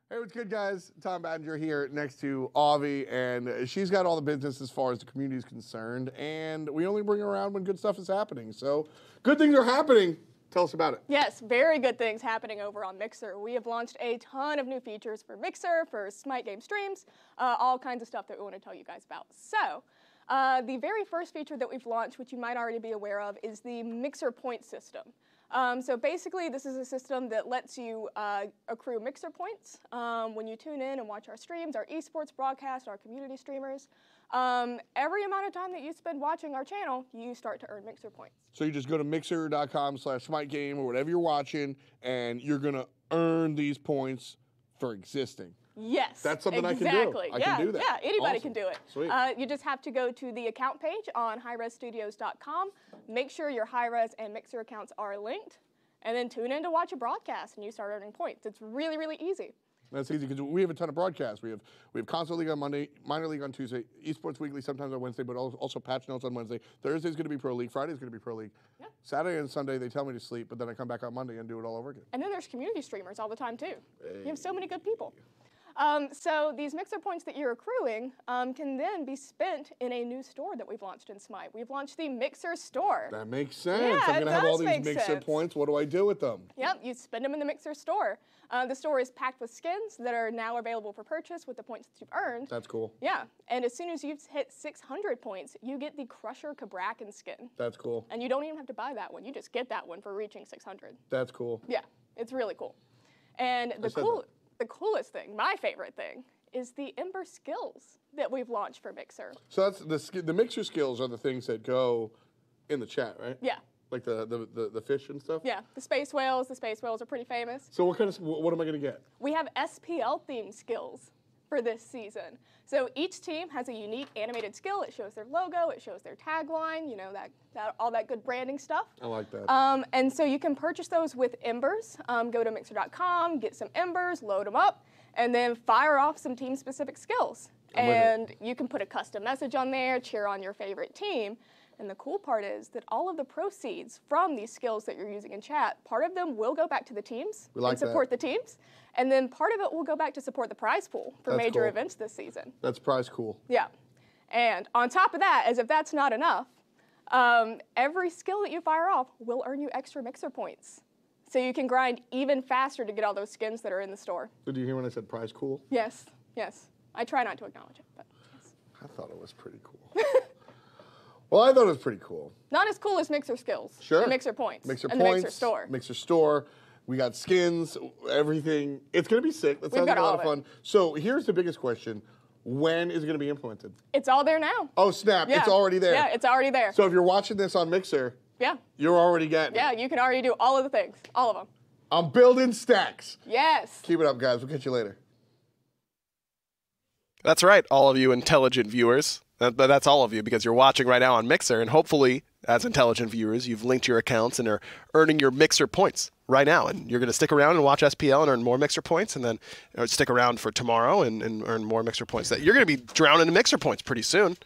Hey, what's good, guys? Tom Badger here next to Avi, and she's got all the business as far as the community is concerned, and we only bring her around when good stuff is happening. So good things are happening. Tell us about it. Yes, very good things happening over on Mixer. We have launched a ton of new features for Mixer, for SMITE game streams, all kinds of stuff that we want to tell you guys about. So the very first feature that we've launched, which you might already be aware of, is the Mixer point system. So basically, this is a system that lets you accrue Mixer points when you tune in and watch our streams, our esports broadcast, our community streamers. Every amount of time that you spend watching our channel, you start to earn Mixer points. So you just go to mixer.com/SmiteGame or whatever you're watching, and you're going to earn these points for existing. Yes, that's something exactly. I can do that. Yeah, anybody Awesome. can do it. Sweet. You just have to go to the account page on highresstudios.com, make sure your Hi-Res and Mixer accounts are linked, and then tune in to watch a broadcast, and you start earning points. It's really, really easy. That's easy because we have a ton of broadcasts. We have Console League on Monday, Minor League on Tuesday, Esports Weekly sometimes on Wednesday, but also Patch Notes on Wednesday. Thursday's going to be Pro League. Friday's going to be Pro League. Yeah. Saturday and Sunday they tell me to sleep, but then I come back on Monday and do it all over again. And then there's community streamers all the time too. Hey. You have so many good people. So these Mixer points that you're accruing can then be spent in a new store that we've launched in SMITE. We've launched the Mixer store. That makes sense. Yeah, I'm going to have all these Mixer sense. points. What do I do with them? Yep, you spend them in the Mixer store. The store is packed with skins that are now available for purchase with the points that you've earned. That's cool. Yeah, and as soon as you've hit 600 points, you get the Crusher Cabrakan skin. That's cool. And you don't even have to buy that one. You just get that one for reaching 600. That's cool. Yeah, it's really cool. And the coolest thing, my favorite thing, is the Ember skills that we've launched for Mixer. So that's the Mixer skills are the things that go in the chat, right? Yeah. Like the fish and stuff? Yeah, the space whales. The space whales are pretty famous. So what am I going to get? We have SPL-themed skills for this season. So each team has a unique animated skill. It shows their logo, it shows their tagline, you know, all that good branding stuff. I like that. And so you can purchase those with embers. Go to mixer.com, get some embers, load them up, and then fire off some team-specific skills. And you can put a custom message on there, cheer on your favorite team. And the cool part is that all of the proceeds from these skills that you're using in chat, part of them will go back to the teams and support the teams. And then part of it will go back to support the prize pool for major events this season. That's prize cool. Yeah. And on top of that, as if that's not enough, every skill that you fire off will earn you extra mixer points. So you can grind even faster to get all those skins that are in the store. Did you hear when I said prize cool? Yes, yes. I try not to acknowledge it, but yes. I thought it was pretty cool. Well, I thought it was pretty cool. Not as cool as mixer skills. Sure. And mixer points. Mixer and points. The mixer store. Mixer store. We got skins, everything. It's going to be sick. That sounds like a lot of fun. So here's the biggest question. When is it going to be implemented? It's all there now. Oh, snap. Yeah. It's already there. Yeah, it's already there. So if you're watching this on Mixer, you're already getting it. You can already do all of the things. All of them. I'm building stacks. Yes. Keep it up, guys. We'll catch you later. That's right, all of you intelligent viewers. That's all of you because you're watching right now on Mixer, and hopefully, as intelligent viewers, you've linked your accounts and are earning your Mixer points right now. And you're going to stick around and watch SPL and earn more Mixer points, and then stick around for tomorrow and earn more Mixer points. You're going to be drowning in Mixer points pretty soon.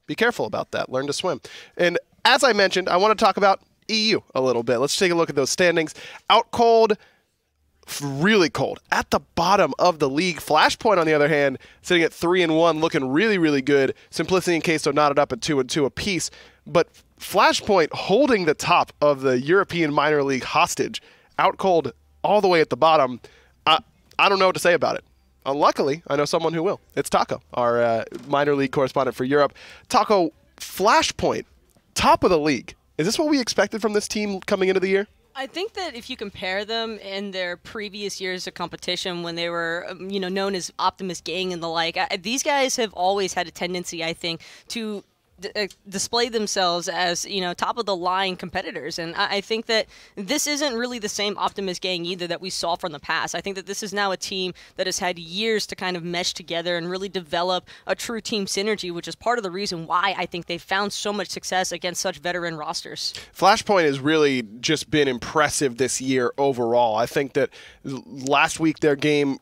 Be careful about that. Learn to swim. And as I mentioned, I want to talk about EU a little bit. Let's take a look at those standings. Out cold. Really cold at the bottom of the league. Flashpoint, on the other hand, sitting at 3-1, looking really, really good. Simplicity and Queso knotted up at 2-2 apiece. But Flashpoint holding the top of the European minor league hostage. Out cold all the way at the bottom. I don't know what to say about it. Luckily, I know someone who will. It's Taco, our minor league correspondent for Europe. Taco, Flashpoint, top of the league. Is this what we expected from this team coming into the year? I think that if you compare them in their previous years of competition when they were, known as Optimus Gang and the like, these guys have always had a tendency, I think, to display themselves as, top of the line competitors. And I think that this isn't really the same Optimus Gang either that we saw from the past. I think that this is now a team that has had years to kind of mesh together and really develop a true team synergy, which is part of the reason why I think they've found so much success against such veteran rosters. Flashpoint has really just been impressive this year overall. I think that last week their game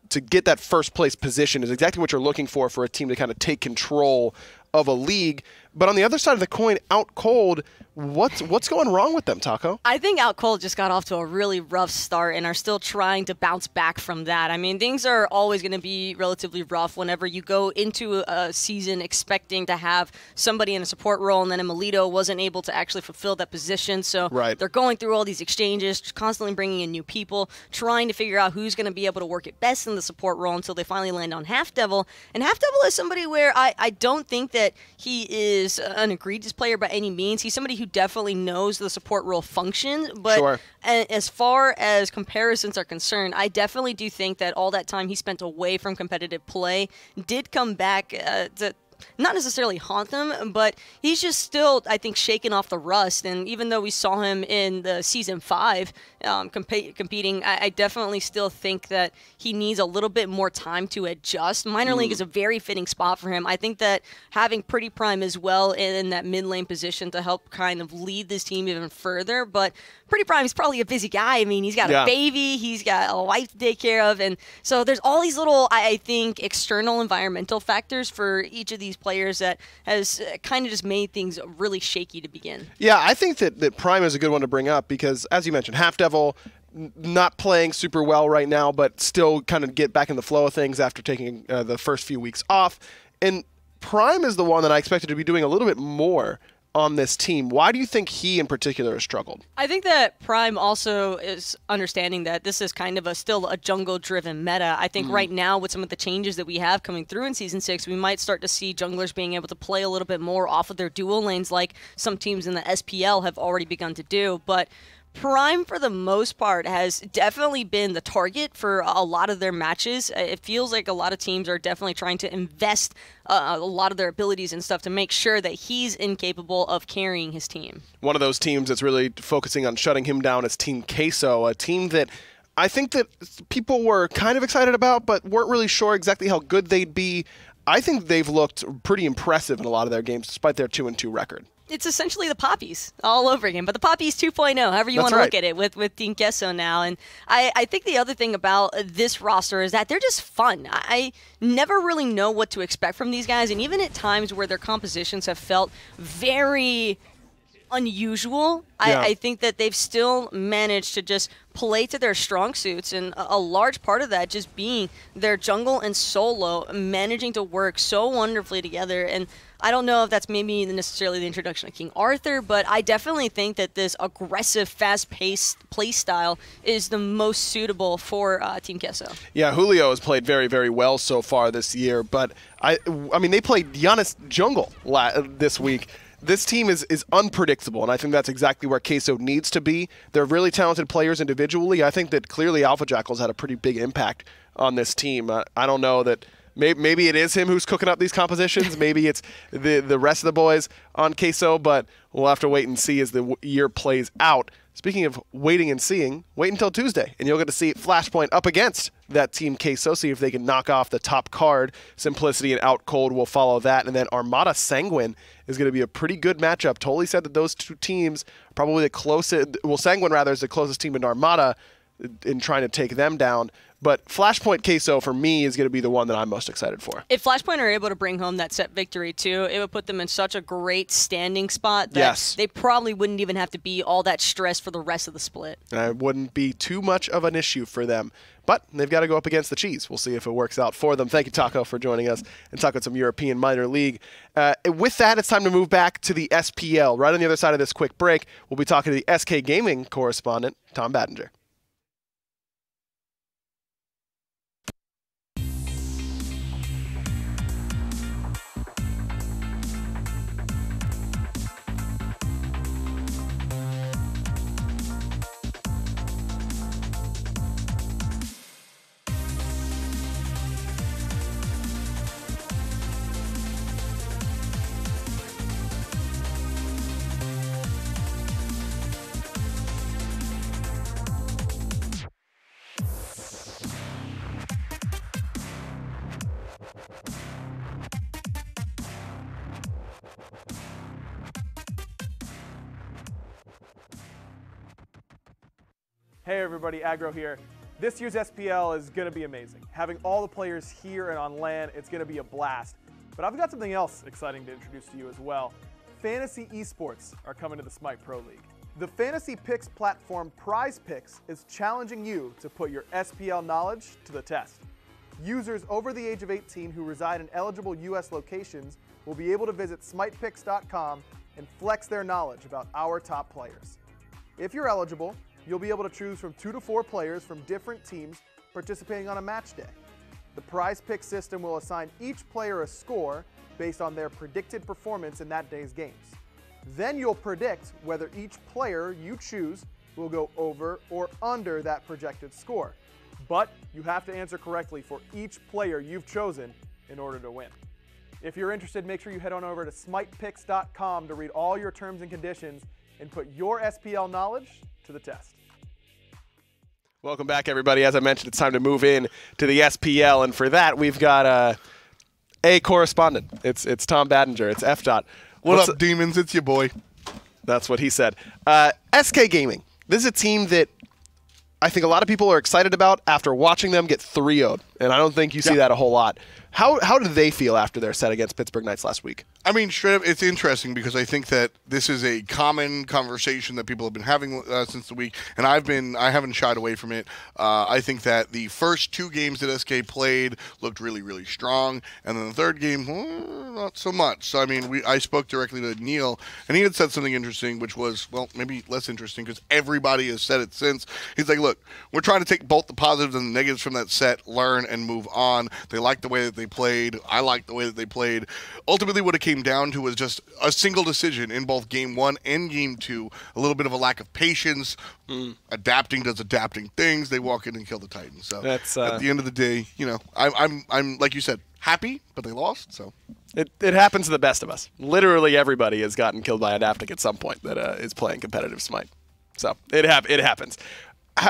to get that first place position is exactly what you're looking for a team to kind of take control of a league. But on the other side of the coin, Out Cold, what's going wrong with them, Taco? I think Out Cold just got off to a really rough start and are still trying to bounce back from that. I mean, things are always going to be relatively rough whenever you go into a season expecting to have somebody in a support role, and then Melito wasn't able to actually fulfill that position. So they're going through all these exchanges, constantly bringing in new people, trying to figure out who's going to be able to work it best in the support role until they finally land on Half Devil. And Half Devil is somebody where I don't think that he is an egregious player by any means. He's somebody who definitely knows the support role function, but as far as comparisons are concerned, I definitely do think that all that time he spent away from competitive play did come back to not necessarily haunt them, but he's just still, I think, shaking off the rust. And even though we saw him in the Season 5 competing, I definitely still think that he needs a little bit more time to adjust. Minor League is a very fitting spot for him. I think that having Pretty Prime as well in that mid lane position to help kind of lead this team even further. But Pretty Prime is probably a busy guy. I mean, he's got a baby, he's got a wife to take care of, and so there's all these little, I think, external environmental factors for each of these players that has kind of just made things really shaky to begin. Yeah, I think that Prime is a good one to bring up because, as you mentioned, Half Devil not playing super well right now, but still kind of get back in the flow of things after taking the first few weeks off. And Prime is the one that I expected to be doing a little bit more on this team. Why do you think he in particular has struggled? I think that Prime also is understanding that this is kind of still a jungle-driven meta. I think right now with some of the changes that we have coming through in Season 6, we might start to see junglers being able to play a little bit more off of their dual lanes like some teams in the SPL have already begun to do. But Prime, for the most part, has definitely been the target for a lot of their matches. It feels like a lot of teams are definitely trying to invest a lot of their abilities and stuff to make sure that he's incapable of carrying his team. One of those teams that's really focusing on shutting him down is Team Queso, a team that I think that people were kind of excited about, but weren't really sure exactly how good they'd be. I think they've looked pretty impressive in a lot of their games, despite their 2-2 record. It's essentially the Poppies all over again, but the Poppies 2.0, however you want to look at it, with Team Queso now. And I think the other thing about this roster is that they're just fun. I never really know what to expect from these guys, and even at times where their compositions have felt very unusual, I think that they've still managed to just play to their strong suits, and a large part of that just being their jungle and solo managing to work so wonderfully together. And I don't know if that's maybe necessarily the introduction of King Arthur, but I definitely think that this aggressive, fast-paced play style is the most suitable for Team Queso. Yeah, Julio has played very, very well so far this year, but I mean, they played Giannis jungle this week. This team is unpredictable, and I think that's exactly where Queso needs to be. They're really talented players individually. I think that clearly Alpha Jackal's had a pretty big impact on this team. I don't know that maybe it is him who's cooking up these compositions. Maybe it's the rest of the boys on Queso, but we'll have to wait and see as the year plays out. Speaking of waiting and seeing, wait until Tuesday, and you'll get to see Flashpoint up against that Team Queso, see if they can knock off the top card. Simplicity and Out Cold will follow that, and then Armada Sanguine is going to be a pretty good matchup. Totally said that those two teams are probably the closest, well, Sanguine rather is the closest team in Armada in trying to take them down. But Flashpoint Queso, for me, is going to be the one that I'm most excited for. If Flashpoint are able to bring home that set victory, too, it would put them in such a great standing spot that they probably wouldn't even have to be all that stressed for the rest of the split. It wouldn't be too much of an issue for them. But they've got to go up against the Cheese. We'll see if it works out for them. Thank you, Taco, for joining us and talking some European minor league. With that, it's time to move back to the SPL. Right on the other side of this quick break, we'll be talking to the SK Gaming correspondent, Tom Battinger. Hey everybody, Aggro here. This year's SPL is going to be amazing. Having all the players here and on LAN, it's going to be a blast. But I've got something else exciting to introduce to you as well. Fantasy Esports are coming to the SMITEPro League. The Fantasy Picks platform Prize Picks is challenging you to put your SPL knowledge to the test. Users over the age of 18 who reside in eligible US locations will be able to visit SMITEPicks.com and flex their knowledge about our top players. If you're eligible, you'll be able to choose from 2 to 4 players from different teams participating on a match day. The prize pick system will assign each player a score based on their predicted performance in that day's games. Then you'll predict whether each player you choose will go over or under that projected score. But you have to answer correctly for each player you've chosen in order to win. If you're interested, make sure you head on over to SMITEPicks.com to read all your terms and conditions and put your SPL knowledge to the test. Welcome back, everybody. As I mentioned, it's time to move in to the SPL, and for that, we've got a correspondent. It's Tom Battinger. It's F. What up, demons? It's your boy. That's what he said. SK Gaming. This is a team that I think a lot of people are excited about after watching them get 3-0'd, and I don't think you see that a whole lot. How did they feel after their set against Pittsburgh Knights last week? I mean, straight up, it's interesting because I think that this is a common conversation that people have been having since the week, and I haven't shied away from it. I think that the first 2 games that SK played looked really, really strong, and then the third game, not so much. So, I mean, I spoke directly to Neil, and he had said something interesting, which was, well, maybe less interesting because everybody has said it since. He's like, look, we're trying to take both the positives and the negatives from that set, learn, and move on. They liked the way that they played. I liked the way that they played. Ultimately, what it came down to was just a single decision in both Game 1 and Game 2. A little bit of a lack of patience. Adapting does adapting things. They walk in and kill the Titans. So That's, at the end of the day, you know, I'm like you said, happy, but they lost. So it happens to the best of us. Literally everybody has gotten killed by adapting at some point that is playing competitive Smite. So it happens.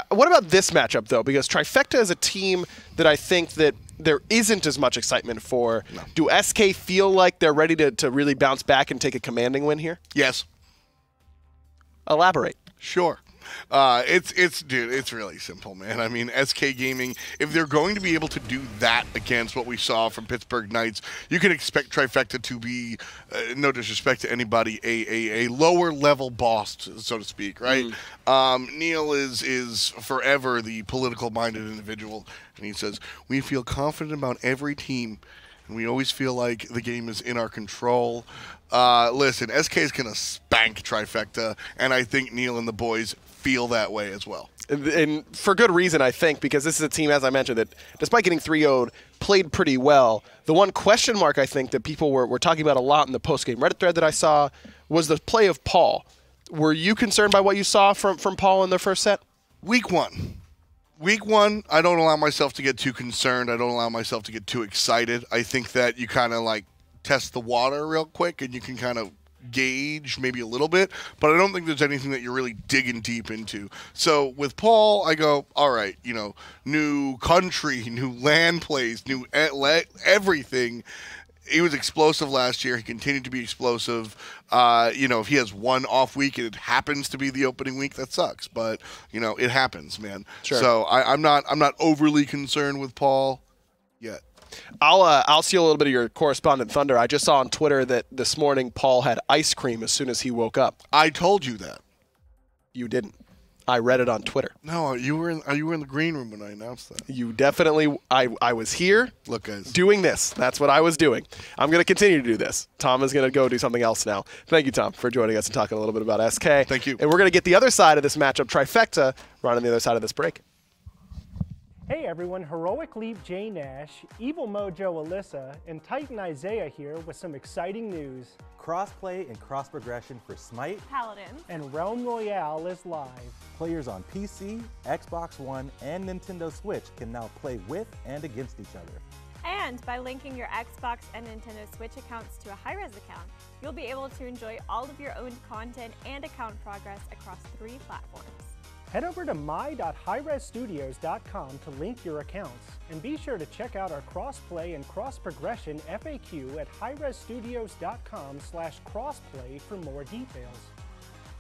What about this matchup, though? Because Trifecta is a team that I think that there isn't as much excitement for. No. Do SK feel like they're ready to really bounce back and take a commanding win here? Yes. Elaborate. Sure. Dude, it's really simple, man. I mean, SK Gaming, if they're going to be able to do that against what we saw from Pittsburgh Knights, you can expect Trifecta to be, no disrespect to anybody, a lower level boss, so to speak, right? Neil is forever the political minded individual, and he says, we feel confident about every team, and we always feel like the game is in our control. Listen, SK is going to spank Trifecta, and I think Neil and the boys feel that way as well. And for good reason, I think, because this is a team, as I mentioned, that despite getting 3-0'd, played pretty well. The one question mark I think that people were talking about a lot in the post-game Reddit thread that I saw was the play of Paul. Were you concerned by what you saw from Paul in their first set? Week 1, I don't allow myself to get too concerned. I don't allow myself to get too excited. I think that you kind of like test the water real quick and you can kind of gauge maybe a little bit, but I don't think there's anything that you're really digging deep into. So with Paul, I go, all right, you know, new country, new land place, new everything. He was explosive last year. He continued to be explosive. You know, if he has one off week and it happens to be the opening week, that sucks. But you know, it happens, man. Sure. So I'm not overly concerned with Paul yet. I'll steal a little bit of your correspondent thunder. I just saw on Twitter that this morning Paul had ice cream as soon as he woke up. I told you that. You didn't. I read it on Twitter. No, you were in the green room when I announced that. You definitely. I was here. Look, guys, doing this. That's what I was doing. I'm going to continue to do this. Tom is going to go do something else now. Thank you, Tom, for joining us and talking a little bit about SK. Thank you. And we're going to get the other side of this matchup, Trifecta, right on the other side of this break. Hey everyone, Heroic Leap J Nash, Evil Mojo Alyssa, and Titan Isaiah here with some exciting news. Crossplay and cross progression for SMITE, Paladins, and Realm Royale is live. Players on PC, Xbox One, and Nintendo Switch can now play with and against each other. And by linking your Xbox and Nintendo Switch accounts to a high-res account, you'll be able to enjoy all of your own content and account progress across 3 platforms. Head over to my.highresstudios.com to link your accounts, and be sure to check out our crossplay and cross-progression FAQ at highresstudios.com/crossplay for more details.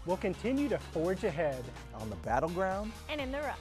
We'll continue to forge ahead on the battleground and in the realm.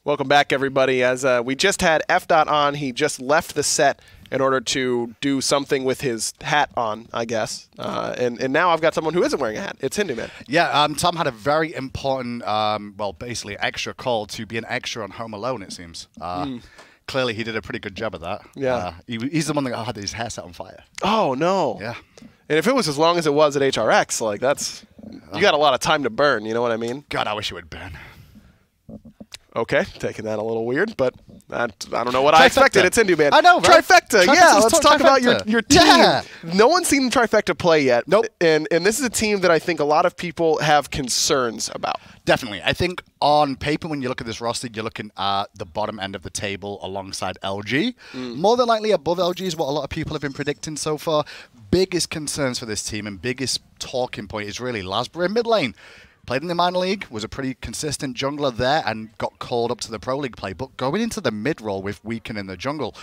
Welcome back, everybody. As we just had F. on, he just left the set in order to do something with his hat on, I guess. And now I've got someone who isn't wearing a hat. It's Hinduman. Yeah, Tom had a very important, well, basically extra call to be an extra on Home Alone, it seems. Clearly, he did a pretty good job of that. Yeah. He's the one that had his hair set on fire. Oh, no. Yeah. And if it was as long as it was at HRX, like, that's... You got a lot of time to burn, you know what I mean? God, I wish it would burn. Okay, taking that a little weird, but I don't know what I expected. It's Hinduman. I know, right? Trifecta, yeah, let's talk about your team. Yeah. No one's seen Trifecta play yet. Nope. And this is a team that I think a lot of people have concerns about. Definitely. I think on paper, when you look at this roster, you're looking at the bottom end of the table alongside LG. More than likely above LG is what a lot of people have been predicting so far. Biggest concerns for this team and biggest talking point is really Lasbury in mid lane. Played in the minor league, was a pretty consistent jungler there and got called up to the pro league play. But going into the mid role with Weaken in the jungle,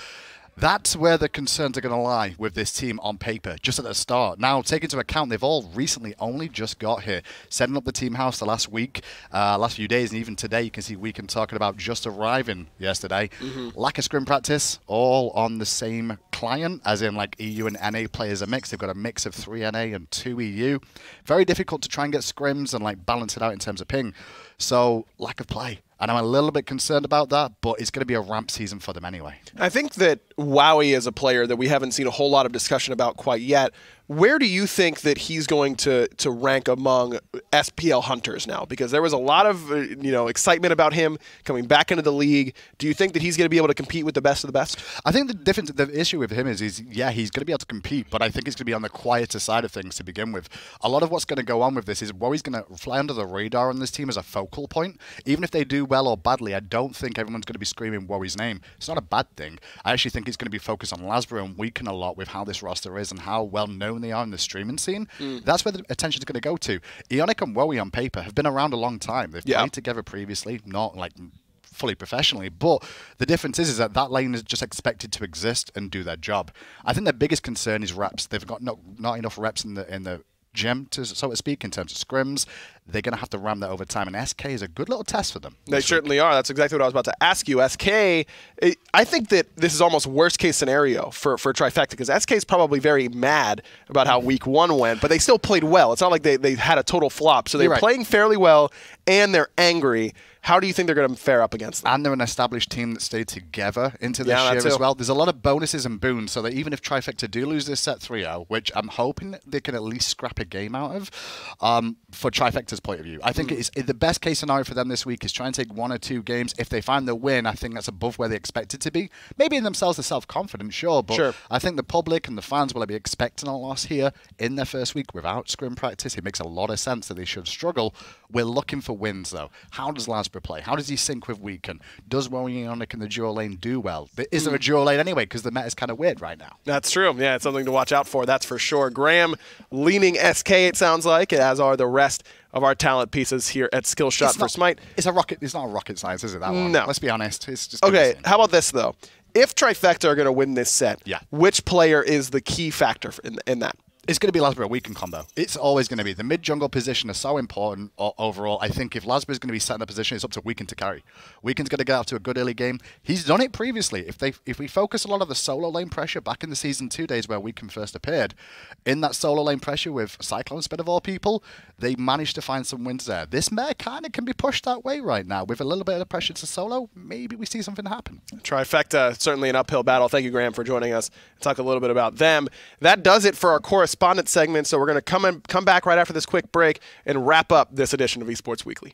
That's where the concerns are going to lie with this team on paper, just at the start. Now, take into account they've all recently only just got here, setting up the team house the last week, last few days, and even today you can see Weekend talking about just arriving yesterday. Lack of scrim practice, all on the same client, as in like EU and NA players are mixed. They've got a mix of 3 NA and 2 EU. Very difficult to try and get scrims and like balance it out in terms of ping. So, lack of play. And I'm a little bit concerned about that, but it's going to be a ramp season for them anyway. I think that Wowie is a player that we haven't seen a whole lot of discussion about quite yet. Where do you think that he's going to rank among SPL hunters now? Because there was a lot of excitement about him coming back into the league. Do you think that he's going to be able to compete with the best of the best? I think the issue with him is he's going to be able to compete, but I think he's going to be on the quieter side of things to begin with. A lot of what's going to go on with this is Wowie's going to fly under the radar on this team as a focal point. Even if they do well or badly, I don't think everyone's going to be screaming Wowie's name. It's not a bad thing. I actually think it's going to be focused on Lasbro and Weekend a lot with how this roster is and how well known they are in the streaming scene. That's where the attention is going to go to. Ionic and Wowie on paper have been around a long time. They've played together previously, not like fully professionally, but the difference is that that lane is just expected to exist and do their job. I think their biggest concern is reps. They've got not enough reps in the gym, so to speak, in terms of scrims. They're going to have to ram that over time, and SK is a good little test for them. They certainly are. That's exactly what I was about to ask you. SK, I think that this is almost worst-case scenario for Trifecta, because SK is probably very mad about how week 1 went, but they still played well. It's not like they had a total flop. So they're playing fairly well, and they're angry. How do you think they're going to fare up against them? And they're an established team that stayed together into this year as well. There's a lot of bonuses and boons, so that even if Trifecta do lose this set 3-0, which I'm hoping they can at least scrap a game out of, for Trifecta's point of view, I think it's the best case scenario for them this week is try and take 1 or 2 games. If they find the win, I think that's above where they expect it to be. Maybe in themselves they're self-confident, sure, but I think the public and the fans will be expecting a loss here in their first week without scrim practice. It makes a lot of sense that they should struggle. We're looking for wins, though. How does Lasbro play? How does he sync with Weekend? Does Wowie Ionic in the duo lane do well? Is there a duo lane anyway? Because the meta is kind of weird right now. That's true. Yeah, it's something to watch out for, that's for sure. Graham leaning SK, it sounds like, as are the rest of our talent pieces here at Skillshot for Smite. It's not a rocket science, is it, that one? No. Let's be honest. It's just okay, how about this, though? If Trifecta are going to win this set, which player is the key factor in that? It's going to be Lasbro Weekend combo. It's always going to be. The mid-jungle position is so important overall. I think if Lasbro is going to be set in a position, it's up to Weekend to carry. Weekend's going to get out to a good early game. He's done it previously. If we focus a lot of the solo lane pressure back in the Season 2 days where Weekend first appeared, in that solo lane pressure with Cyclone Speed of all people, they managed to find some wins there. This meta kind of can be pushed that way right now. With a little bit of pressure to solo, maybe we see something happen. Trifecta, certainly an uphill battle. Thank you, Graham, for joining us and talk a little bit about them. That does it for our correspondent segment, so we're going to come back right after this quick break and wrap up this edition of Esports Weekly.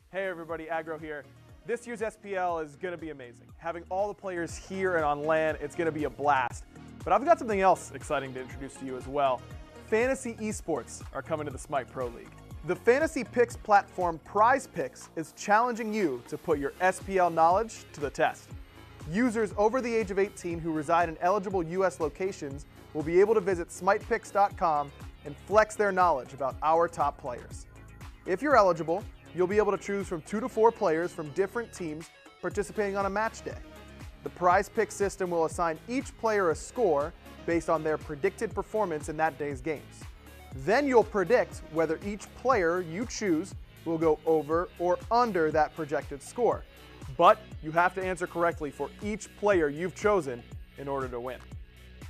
Hey everybody, Aggro here. This year's SPL is going to be amazing. Having all the players here and on LAN, it's going to be a blast. But I've got something else exciting to introduce to you as well. Fantasy esports are coming to the SMITEPro League. The fantasy picks platform PrizePicks is challenging you to put your SPL knowledge to the test. Users over the age of 18 who reside in eligible US locations will be able to visit SMITEPicks.com and flex their knowledge about our top players. If you're eligible, you'll be able to choose from 2 to 4 players from different teams participating on a match day. The PrizePicks system will assign each player a score based on their predicted performance in that day's games. Then you'll predict whether each player you choose will go over or under that projected score. But you have to answer correctly for each player you've chosen in order to win.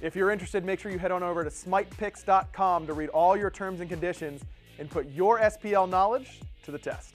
If you're interested, make sure you head on over to SMITEPicks.com to read all your terms and conditions and put your SPL knowledge to the test.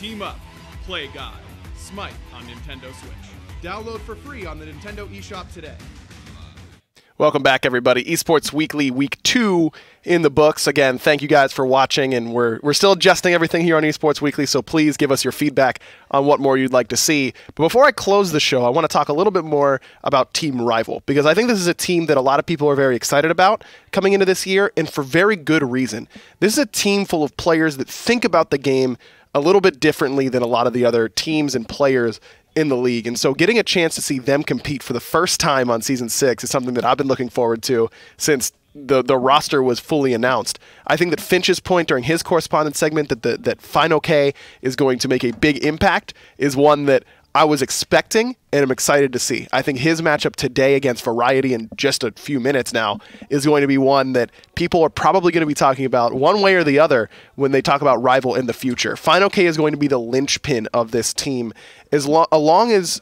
Team up, play God. SMITE on Nintendo Switch. Download for free on the Nintendo eShop today. Welcome back, everybody. Esports Weekly Week 2 in the books. Again, thank you guys for watching, and we're still adjusting everything here on Esports Weekly, so please give us your feedback on what more you'd like to see. But before I close the show, I want to talk a little bit more about Team Rival, because I think this is a team that a lot of people are very excited about coming into this year, and for very good reason. This is a team full of players that think about the game a little bit differently than a lot of the other teams and players in the league. And so getting a chance to see them compete for the first time on Season 6 is something that I've been looking forward to since the roster was fully announced. I think that Finch's point during his correspondence segment that Final K is going to make a big impact is one that I was expecting and I'm excited to see. I think his matchup today against Variety in just a few minutes now is going to be one that people are probably going to be talking about one way or the other when they talk about Rival in the future. Final K is going to be the linchpin of this team. Along as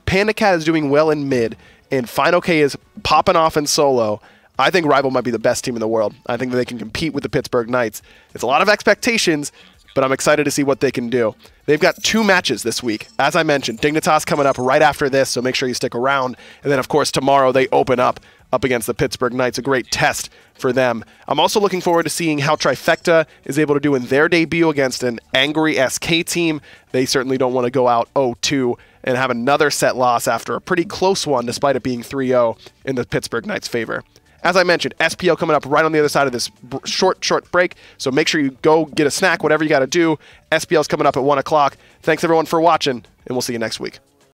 Panda Cat is doing well in mid and Final K is popping off in solo, I think Rival might be the best team in the world. I think that they can compete with the Pittsburgh Knights. It's a lot of expectations, but I'm excited to see what they can do. They've got 2 matches this week. As I mentioned, Dignitas coming up right after this, so make sure you stick around. And then, of course, tomorrow they open up against the Pittsburgh Knights, a great test for them. I'm also looking forward to seeing how Trifecta is able to do in their debut against an angry SK team. They certainly don't want to go out 0-2 and have another set loss after a pretty close one, despite it being 3-0 in the Pittsburgh Knights' favor. As I mentioned, SPL coming up right on the other side of this short break, so make sure you go get a snack, whatever you got to do. SPL's coming up at 1 o'clock. Thanks, everyone, for watching, and we'll see you next week.